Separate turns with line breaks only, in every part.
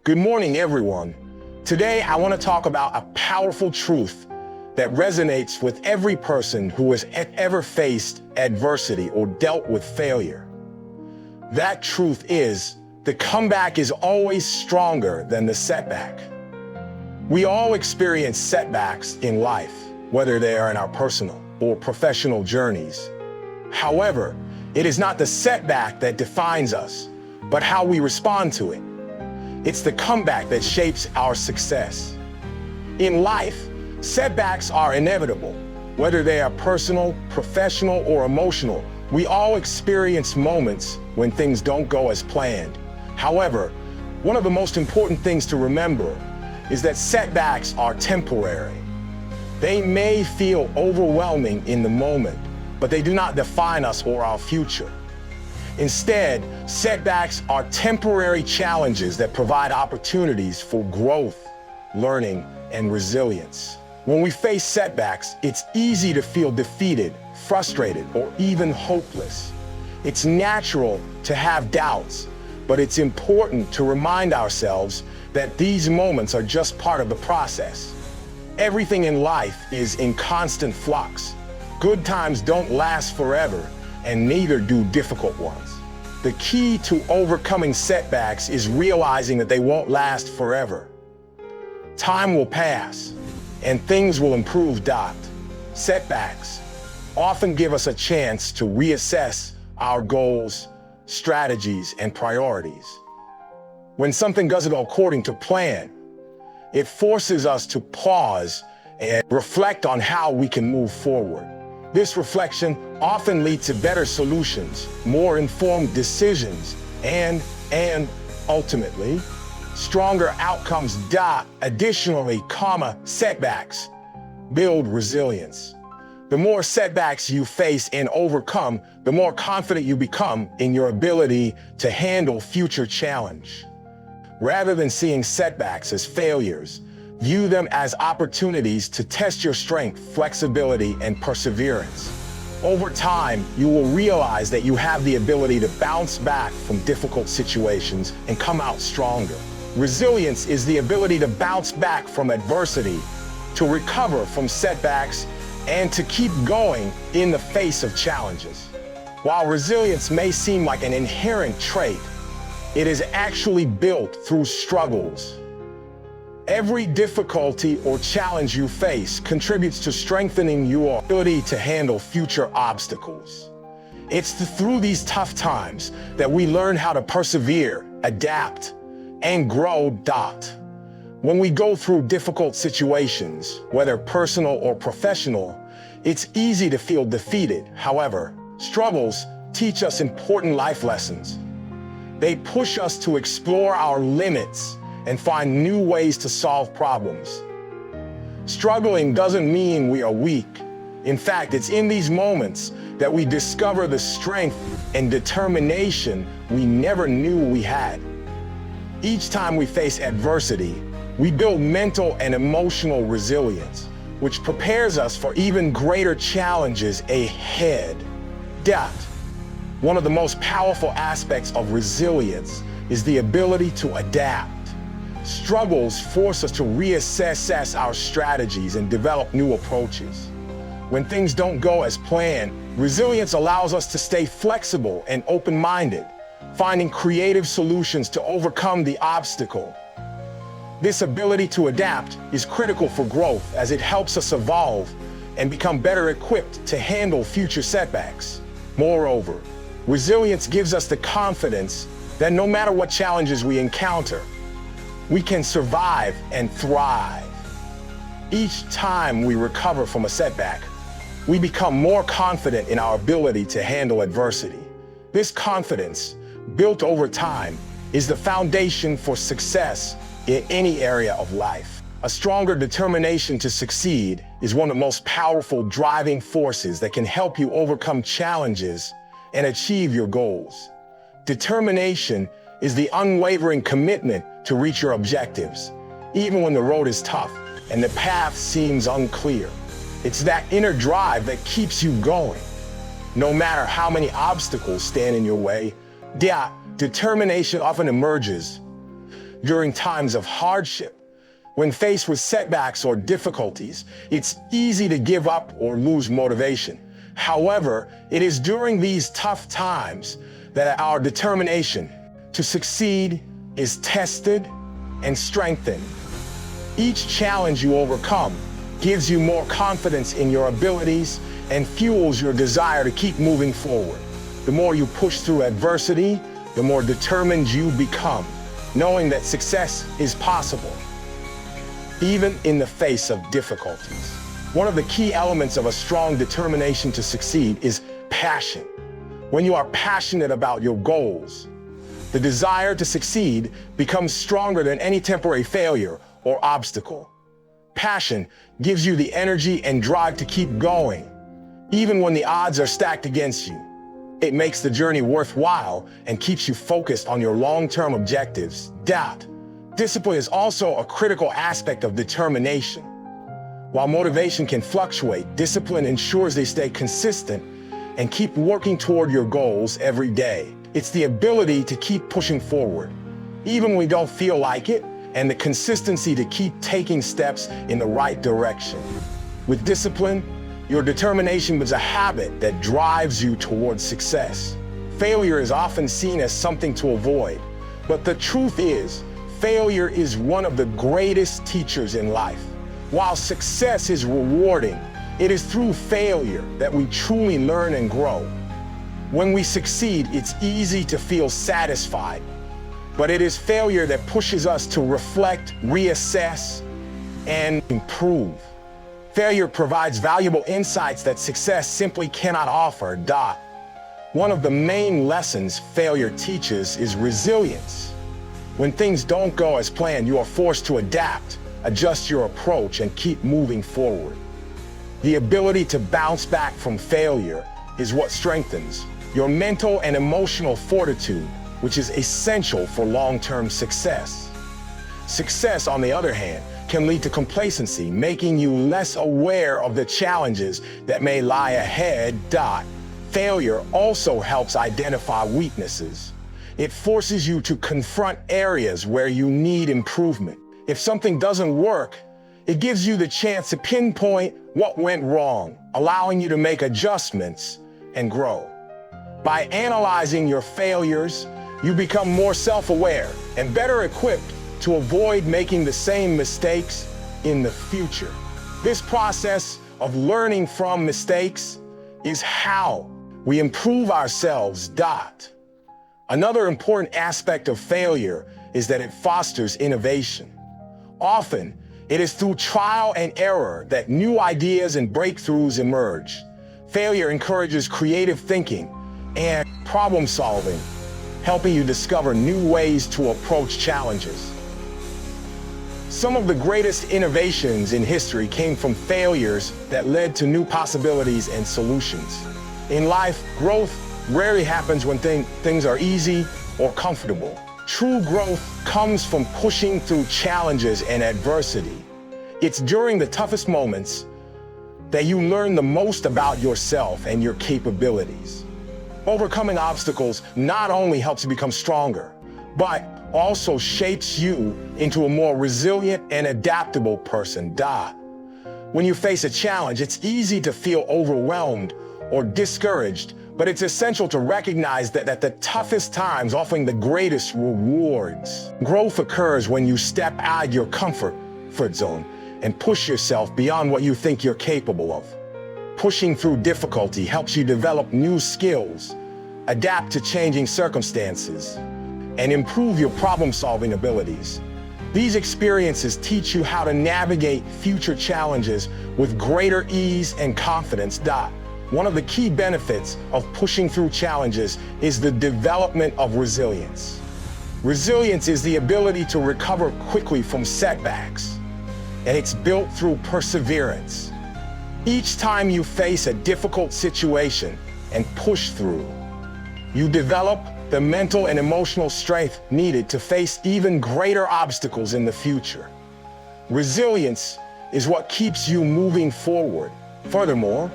Good morning, everyone. Today, I want to talk about a powerful truth that resonates with every person who has ever faced adversity or dealt with failure. That truth is, the comeback is always stronger than the setback. We all experience setbacks in life, whether they are in our personal or professional journeys. However, it is not the setback that defines us, but how we respond to it. It's the comeback that shapes our success. In life, setbacks are inevitable. Whether they are personal, professional, or emotional, we all experience moments when things don't go as planned. However, one of the most important things to remember is that setbacks are temporary. They may feel overwhelming in the moment, but they do not define us or our future. Instead, setbacks are temporary challenges that provide opportunities for growth, learning, and resilience. When we face setbacks, it's easy to feel defeated, frustrated, or even hopeless. It's natural to have doubts, but it's important to remind ourselves that these moments are just part of the process. Everything in life is in constant flux. Good times don't last forever, and neither do difficult ones. The key to overcoming setbacks is realizing that they won't last forever. Time will pass, and things will improve. Setbacks often give us a chance to reassess our goals, strategies, and priorities. When something doesn't go according to plan, it forces us to pause and reflect on how we can move forward. This reflection often leads to better solutions, more informed decisions, and ultimately, stronger outcomes. Additionally, setbacks build resilience. The more setbacks you face and overcome, the more confident you become in your ability to handle future challenge. Rather than seeing setbacks as failures, view them as opportunities to test your strength, flexibility, and perseverance. Over time, you will realize that you have the ability to bounce back from difficult situations and come out stronger. Resilience is the ability to bounce back from adversity, to recover from setbacks, and to keep going in the face of challenges. While resilience may seem like an inherent trait, it is actually built through struggles. Every difficulty or challenge you face contributes to strengthening your ability to handle future obstacles. It's through these tough times that we learn how to persevere, adapt, and grow. When we go through difficult situations, whether personal or professional, it's easy to feel defeated. However, struggles teach us important life lessons. They push us to explore our limits and find new ways to solve problems. Struggling doesn't mean we are weak. In fact, it's in these moments that we discover the strength and determination we never knew we had. Each time we face adversity, we build mental and emotional resilience, which prepares us for even greater challenges ahead. One of the most powerful aspects of resilience is the ability to adapt. Struggles force us to reassess our strategies and develop new approaches. When things don't go as planned, resilience allows us to stay flexible and open-minded, finding creative solutions to overcome the obstacle. This ability to adapt is critical for growth as it helps us evolve and become better equipped to handle future setbacks. Moreover, resilience gives us the confidence that no matter what challenges we encounter, we can survive and thrive. Each time we recover from a setback, we become more confident in our ability to handle adversity. This confidence, built over time, is the foundation for success in any area of life. A stronger determination to succeed is one of the most powerful driving forces that can help you overcome challenges and achieve your goals. Determination is the unwavering commitment to reach your objectives, even when the road is tough and the path seems unclear. It's that inner drive that keeps you going. No matter how many obstacles stand in your way, determination often emerges during times of hardship. When faced with setbacks or difficulties, it's easy to give up or lose motivation. However, it is during these tough times that our determination to succeed is tested and strengthened. Each challenge you overcome gives you more confidence in your abilities and fuels your desire to keep moving forward. The more you push through adversity, the more determined you become, knowing that success is possible, even in the face of difficulties. One of the key elements of a strong determination to succeed is passion. When you are passionate about your goals, the desire to succeed becomes stronger than any temporary failure or obstacle. Passion gives you the energy and drive to keep going, even when the odds are stacked against you. It makes the journey worthwhile and keeps you focused on your long-term objectives. Discipline is also a critical aspect of determination. While motivation can fluctuate, discipline ensures they stay consistent and keep working toward your goals every day. It's the ability to keep pushing forward, even when we don't feel like it, and the consistency to keep taking steps in the right direction. With discipline, your determination is a habit that drives you towards success. Failure is often seen as something to avoid, but the truth is, failure is one of the greatest teachers in life. While success is rewarding, it is through failure that we truly learn and grow. When we succeed, it's easy to feel satisfied, but it is failure that pushes us to reflect, reassess, and improve. Failure provides valuable insights that success simply cannot offer. One of the main lessons failure teaches is resilience. When things don't go as planned, you are forced to adapt, adjust your approach, and keep moving forward. The ability to bounce back from failure is what strengthens your mental and emotional fortitude, which is essential for long-term success. Success, on the other hand, can lead to complacency, making you less aware of the challenges that may lie ahead. Failure also helps identify weaknesses. It forces you to confront areas where you need improvement. If something doesn't work, it gives you the chance to pinpoint what went wrong, allowing you to make adjustments and grow. By analyzing your failures, you become more self-aware and better equipped to avoid making the same mistakes in the future. This process of learning from mistakes is how we improve ourselves. Another important aspect of failure is that it fosters innovation. Often, it is through trial and error that new ideas and breakthroughs emerge. Failure encourages creative thinking and problem solving, helping you discover new ways to approach challenges. Some of the greatest innovations in history came from failures that led to new possibilities and solutions. In life, growth rarely happens when things are easy or comfortable. True growth comes from pushing through challenges and adversity. It's during the toughest moments that you learn the most about yourself and your capabilities. Overcoming obstacles not only helps you become stronger, but also shapes you into a more resilient and adaptable person. When you face a challenge, it's easy to feel overwhelmed or discouraged, but it's essential to recognize that at the toughest times, offering the greatest rewards. Growth occurs when you step out of your comfort zone and push yourself beyond what you think you're capable of. Pushing through difficulty helps you develop new skills, adapt to changing circumstances, and improve your problem-solving abilities. These experiences teach you how to navigate future challenges with greater ease and confidence. One of the key benefits of pushing through challenges is the development of resilience. Resilience is the ability to recover quickly from setbacks, and it's built through perseverance. Each time you face a difficult situation and push through, you develop the mental and emotional strength needed to face even greater obstacles in the future. Resilience is what keeps you moving forward. Furthermore,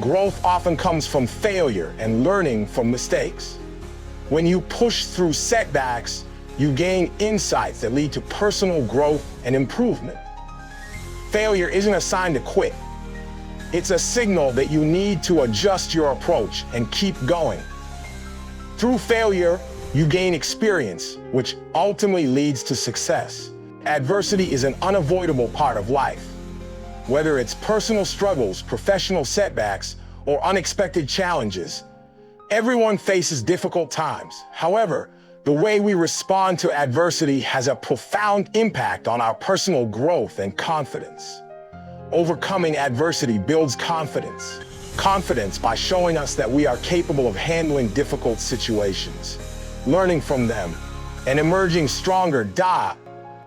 growth often comes from failure and learning from mistakes. When you push through setbacks, you gain insights that lead to personal growth and improvement. Failure isn't a sign to quit. It's a signal that you need to adjust your approach and keep going. Through failure, you gain experience, which ultimately leads to success. Adversity is an unavoidable part of life. Whether it's personal struggles, professional setbacks, or unexpected challenges, everyone faces difficult times. However, the way we respond to adversity has a profound impact on our personal growth and confidence. Overcoming adversity builds confidence. Confidence by showing us that we are capable of handling difficult situations, learning from them, and emerging stronger.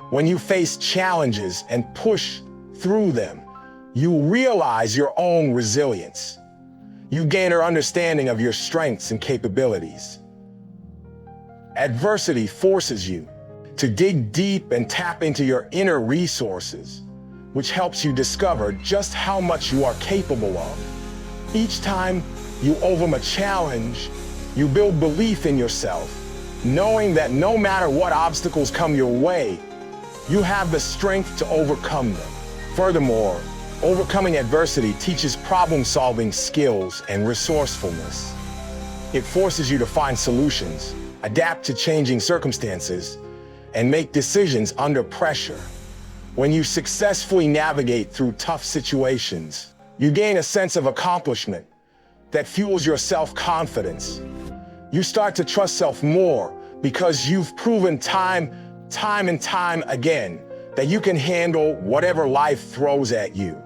When you face challenges and push through them, you realize your own resilience. You gain an understanding of your strengths and capabilities. Adversity forces you to dig deep and tap into your inner resources, which helps you discover just how much you are capable of. Each time you overcome a challenge, you build belief in yourself, knowing that no matter what obstacles come your way, you have the strength to overcome them. Furthermore, overcoming adversity teaches problem-solving skills and resourcefulness. It forces you to find solutions, adapt to changing circumstances, and make decisions under pressure. When you successfully navigate through tough situations, you gain a sense of accomplishment that fuels your self-confidence. You start to trust self more because you've proven time and time again that you can handle whatever life throws at you.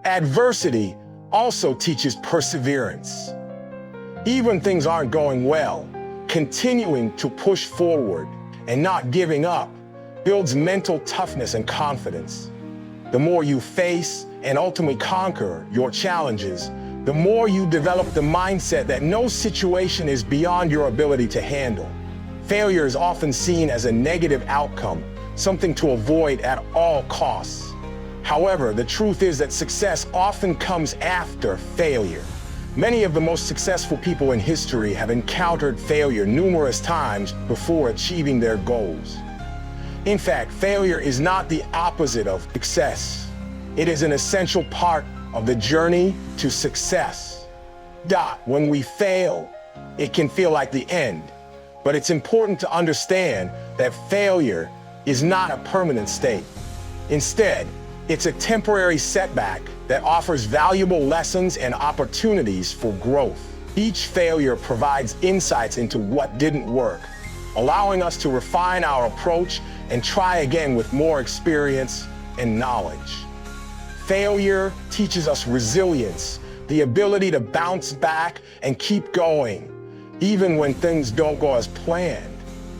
Adversity also teaches perseverance. Even when things aren't going well, continuing to push forward and not giving up builds mental toughness and confidence. The more you face and ultimately conquer your challenges, the more you develop the mindset that no situation is beyond your ability to handle. Failure is often seen as a negative outcome, something to avoid at all costs. However, the truth is that success often comes after failure. Many of the most successful people in history have encountered failure numerous times before achieving their goals. In fact, failure is not the opposite of success. It is an essential part of the journey to success. When we fail, it can feel like the end, but it's important to understand that failure is not a permanent state. Instead, it's a temporary setback that offers valuable lessons and opportunities for growth. Each failure provides insights into what didn't work, allowing us to refine our approach and try again with more experience and knowledge. Failure teaches us resilience, the ability to bounce back and keep going, even when things don't go as planned.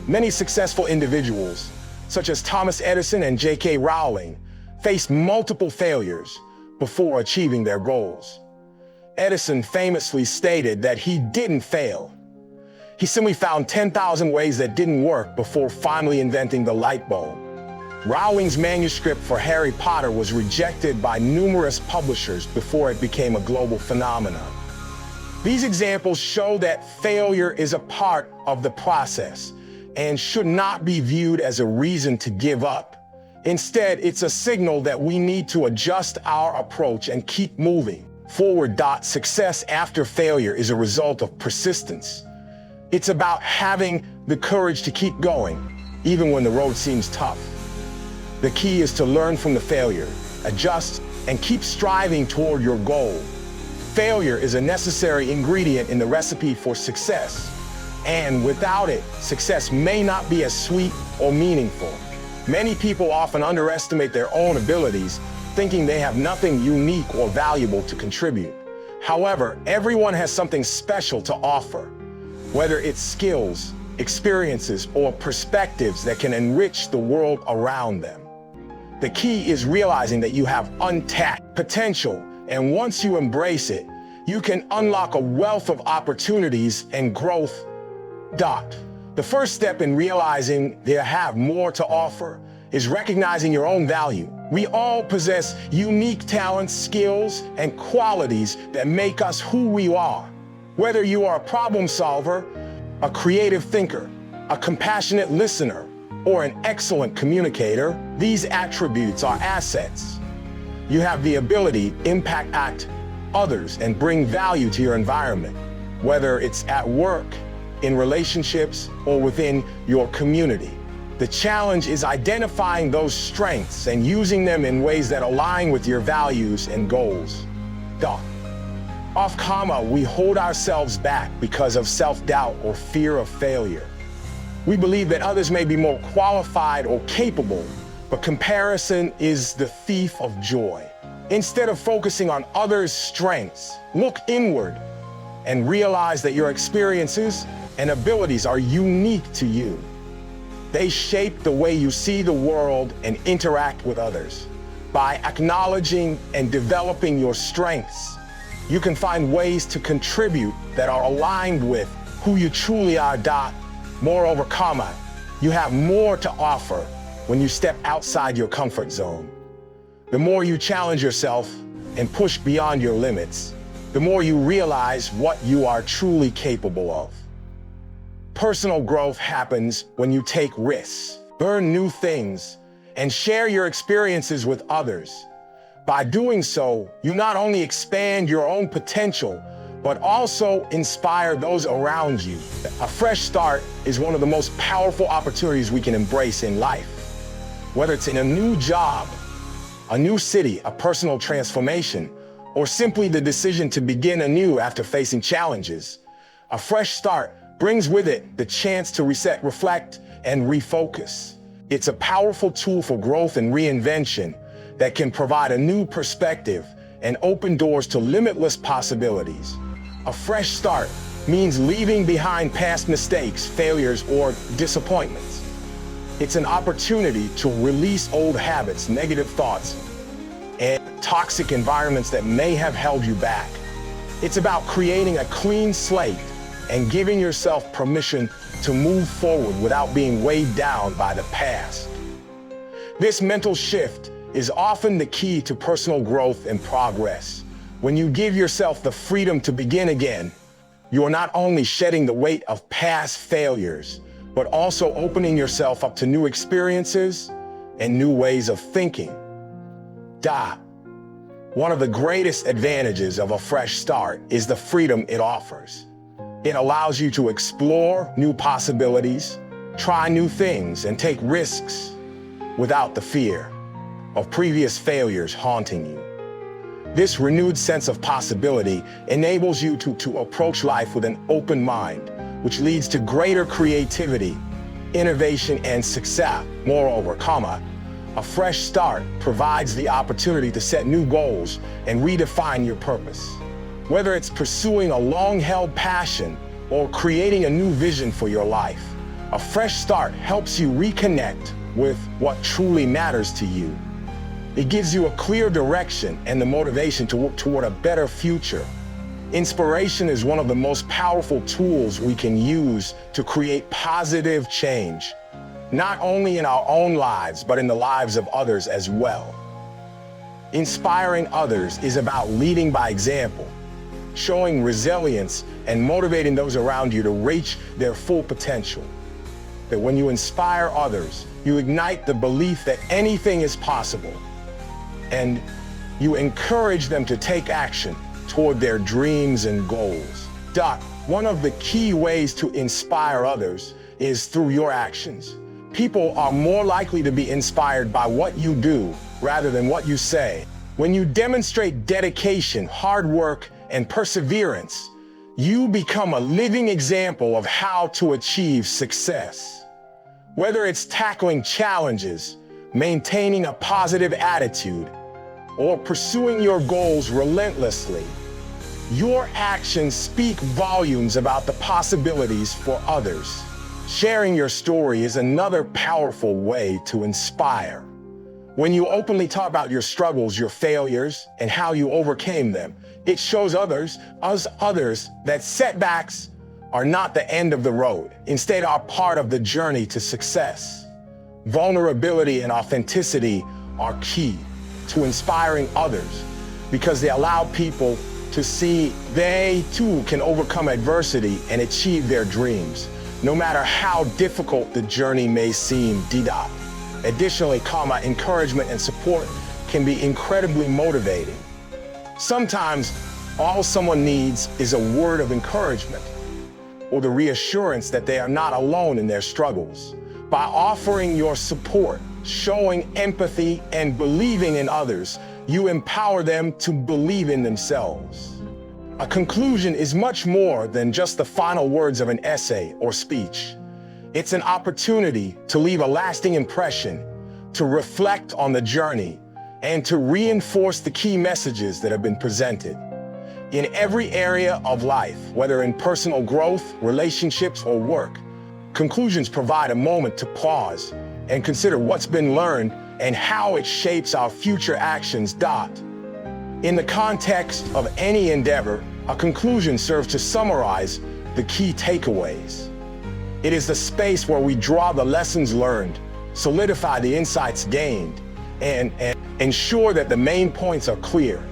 Many successful individuals, such as Thomas Edison and J.K. Rowling, faced multiple failures before achieving their goals. Edison famously stated that he didn't fail. He simply found 10,000 ways that didn't work before finally inventing the light bulb. Rowling's manuscript for Harry Potter was rejected by numerous publishers before it became a global phenomenon. These examples show that failure is a part of the process and should not be viewed as a reason to give up. Instead, it's a signal that we need to adjust our approach and keep moving forward. Success after failure is a result of persistence. It's about having the courage to keep going, even when the road seems tough. The key is to learn from the failure, adjust, and keep striving toward your goal. Failure is a necessary ingredient in the recipe for success, and without it, success may not be as sweet or meaningful. Many people often underestimate their own abilities, thinking they have nothing unique or valuable to contribute. However, everyone has something special to offer, whether it's skills, experiences, or perspectives that can enrich the world around them. The key is realizing that you have untapped potential, and once you embrace it, you can unlock a wealth of opportunities and growth. The first step in realizing they have more to offer is recognizing your own value. We all possess unique talents, skills, and qualities that make us who we are. Whether you are a problem solver, a creative thinker, a compassionate listener, or an excellent communicator, these attributes are assets. You have the ability to impact others and bring value to your environment, whether it's at work, in relationships, or within your community. The challenge is identifying those strengths and using them in ways that align with your values and goals. We hold ourselves back because of self-doubt or fear of failure. We believe that others may be more qualified or capable, but comparison is the thief of joy. Instead of focusing on others' strengths, look inward and realize that your experiences and abilities are unique to you. They shape the way you see the world and interact with others. By acknowledging and developing your strengths, you can find ways to contribute that are aligned with who you truly are. Moreover, you have more to offer when you step outside your comfort zone. The more you challenge yourself and push beyond your limits, the more you realize what you are truly capable of. Personal growth happens when you take risks, learn new things, and share your experiences with others. By doing so, you not only expand your own potential, but also inspire those around you. A fresh start is one of the most powerful opportunities we can embrace in life. Whether it's in a new job, a new city, a personal transformation, or simply the decision to begin anew after facing challenges, a fresh start brings with it the chance to reset, reflect, and refocus. It's a powerful tool for growth and reinvention that can provide a new perspective and open doors to limitless possibilities. A fresh start means leaving behind past mistakes, failures, or disappointments. It's an opportunity to release old habits, negative thoughts, and toxic environments that may have held you back. It's about creating a clean slate and giving yourself permission to move forward without being weighed down by the past. This mental shift is often the key to personal growth and progress. When you give yourself the freedom to begin again, you are not only shedding the weight of past failures, but also opening yourself up to new experiences and new ways of thinking. One of the greatest advantages of a fresh start is the freedom it offers. It allows you to explore new possibilities, try new things, and take risks without the fear of previous failures haunting you. This renewed sense of possibility enables you to approach life with an open mind, which leads to greater creativity, innovation, and success. Moreover, a fresh start provides the opportunity to set new goals and redefine your purpose. Whether it's pursuing a long-held passion or creating a new vision for your life, a fresh start helps you reconnect with what truly matters to you. It gives you a clear direction and the motivation to work toward a better future. Inspiration is one of the most powerful tools we can use to create positive change, not only in our own lives, but in the lives of others as well. Inspiring others is about leading by example, showing resilience, and motivating those around you to reach their full potential. That when you inspire others, you ignite the belief that anything is possible, and you encourage them to take action toward their dreams and goals. One of the key ways to inspire others is through your actions. People are more likely to be inspired by what you do rather than what you say. When you demonstrate dedication, hard work, and perseverance, you become a living example of how to achieve success. Whether it's tackling challenges, maintaining a positive attitude, or pursuing your goals relentlessly, your actions speak volumes about the possibilities for others. Sharing your story is another powerful way to inspire. When you openly talk about your struggles, your failures, and how you overcame them, it shows others that setbacks are not the end of the road, instead are part of the journey to success. Vulnerability and authenticity are key to inspiring others because they allow people to see they too can overcome adversity and achieve their dreams. no matter how difficult the journey may seem. Additionally, encouragement and support can be incredibly motivating. Sometimes all someone needs is a word of encouragement or the reassurance that they are not alone in their struggles. By offering your support, showing empathy, and believing in others, you empower them to believe in themselves. A conclusion is much more than just the final words of an essay or speech. It's an opportunity to leave a lasting impression, to reflect on the journey, and to reinforce the key messages that have been presented. In every area of life, whether in personal growth, relationships, or work, conclusions provide a moment to pause and consider what's been learned and how it shapes our future actions. In the context of any endeavor, a conclusion serves to summarize the key takeaways. It is the space where we draw the lessons learned, solidify the insights gained, and ensure that the main points are clear.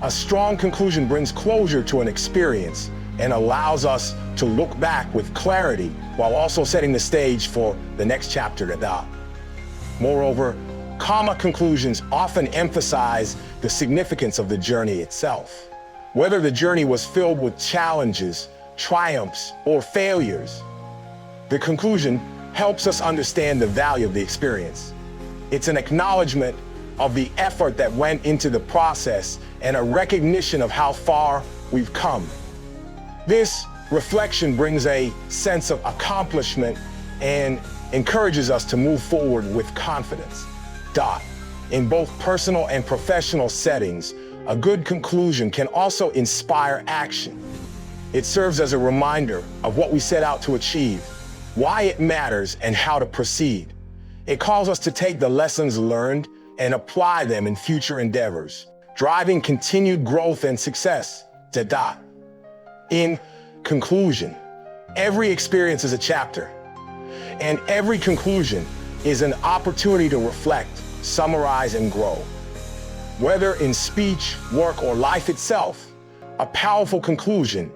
A strong conclusion brings closure to an experience and allows us to look back with clarity while also setting the stage for the next chapter. Moreover, conclusions often emphasize the significance of the journey itself. Whether the journey was filled with challenges, triumphs, or failures, the conclusion helps us understand the value of the experience. It's an acknowledgement of the effort that went into the process and a recognition of how far we've come. This reflection brings a sense of accomplishment and encourages us to move forward with confidence. In both personal and professional settings, a good conclusion can also inspire action. It serves as a reminder of what we set out to achieve, why it matters, and how to proceed. It calls us to take the lessons learned and apply them in future endeavors, driving continued growth and success. In conclusion, every experience is a chapter, and every conclusion is an opportunity to reflect, summarize, and grow. Whether in speech, work, or life itself, a powerful conclusion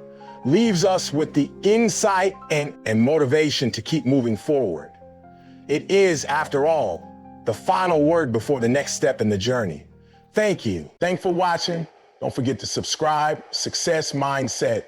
leaves us with the insight and motivation to keep moving forward. It is, after all, the final word before the next step in the journey. Thank you. Thanks for watching. Don't forget to subscribe. Success Mindset.